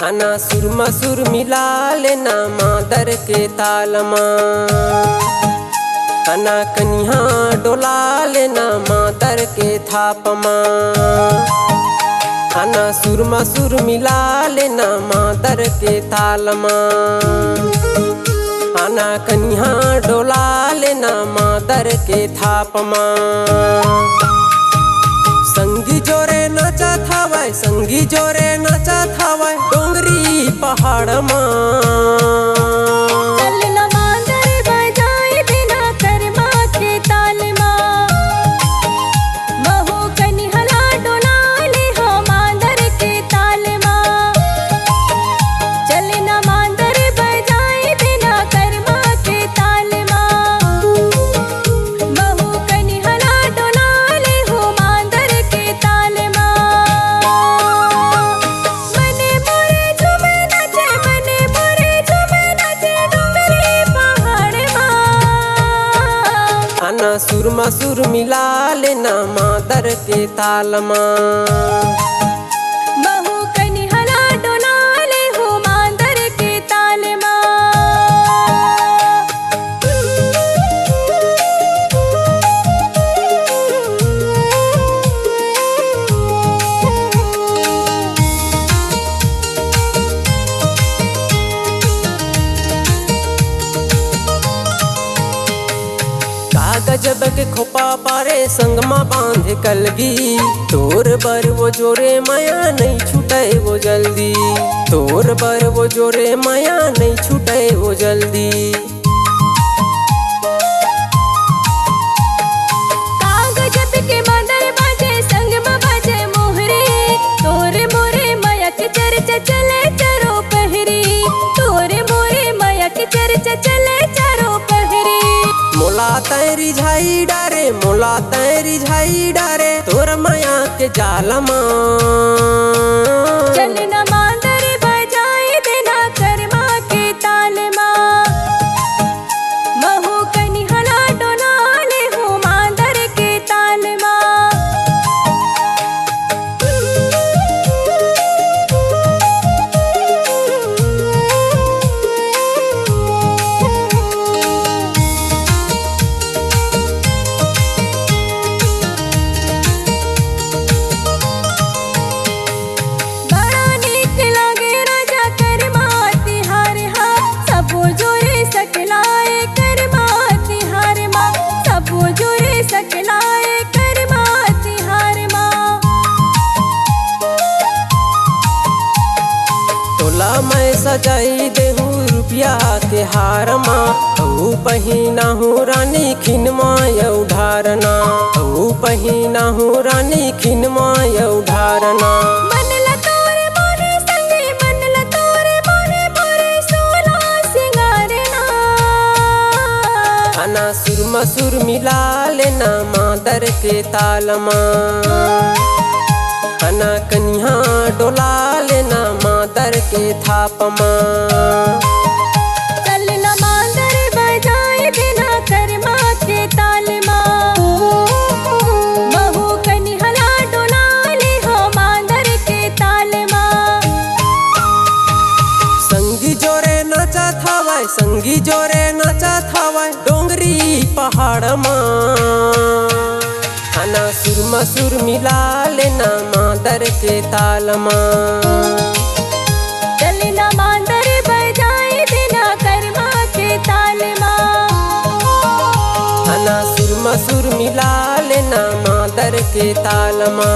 खाना सुर मसूर मिला लेना मादर के तालमा, खाना कन्हा डोला लेना मादर के थापमा। खाना सुर मसूर मिला लेना मादर के तालमा, खाना कन्हा डोला लेना मादर के थापमा। संगी जोरे नाचत हवै, संगी जोरे नाचत हवै डोंगरी पहाड़ मा। चलना मादर बजाए बिना कर्मा के ताल मा, महू कनिहला डोला ले हो मादर के ताल मा। चलना मादर बजाए बिना कर्मा के ताल मा, महू कनिहला डोला ले हो मादर के ताल मा। मने मोरे झूमे नाचे, मने मोरे झूमे नाचे डोंगरी पहाड़ मा। खाना सुर मसूर मिला लेना मादर के तालमा, महू कनिहला डोला ले हो मादर के ताल मा। गजब के खोपा पारे संगमा बांधे कलगी। तोर बर वो जोरे माया नहीं छूटे वो जल्दी, तोर बर वो जोरे माया नहीं छूटे वो जल्दी। गजब के मादर बाजे संगमा बाजे मोहरे, तोरे मोरे माया के चर्चा चले चारों पहरी, तोरे मोरे माया के चर्चा चले चारों पहरी। मोला तैरी झाई डारे, मोला तैरी झाई डारे तोर माया के जालमा। चलना मादर बजाए देना कर्मा के ताल मा, महू कनिहला डोला ले हो मादर के ताल मा। बड़ा नीक लागे राजा कर्मा तिहार हा, सबो जोरे सकलाए कर्मा तिहार मा, सबो जोरे सकलाए कर्मा तिहार मा। तोला मैं सजाई देहूँ रुपया के हार मा, औ पहिना हूँ रानी खिनमा यौ ढारना, औ पहिना हूँ रानी खिनमा यौ ढारना। मनला तोरे मोरे संगे, मनला तोरे मोरे मोरे सोला सिंगारना। खाना सुर मसूर मिला लेना मादर के तालमा, खाना कन्हा डोला लेना मादर के थापमा। चलना मादर बजाए बिना कर्मा के ताल मा, महू कनिहला डोला ले हो मादर के ताल मा। संगी जोरे नाचत हवै, संगी जोरे नाचत हवै डोंगरी पहाड़ मा। खाना सुर मसूर मिला लेना मादर के तालमा, चलना मादर बजाए बिना कर्मा के ताल मा। खाना सुर मसूर मिला लेना मादर के तालमा।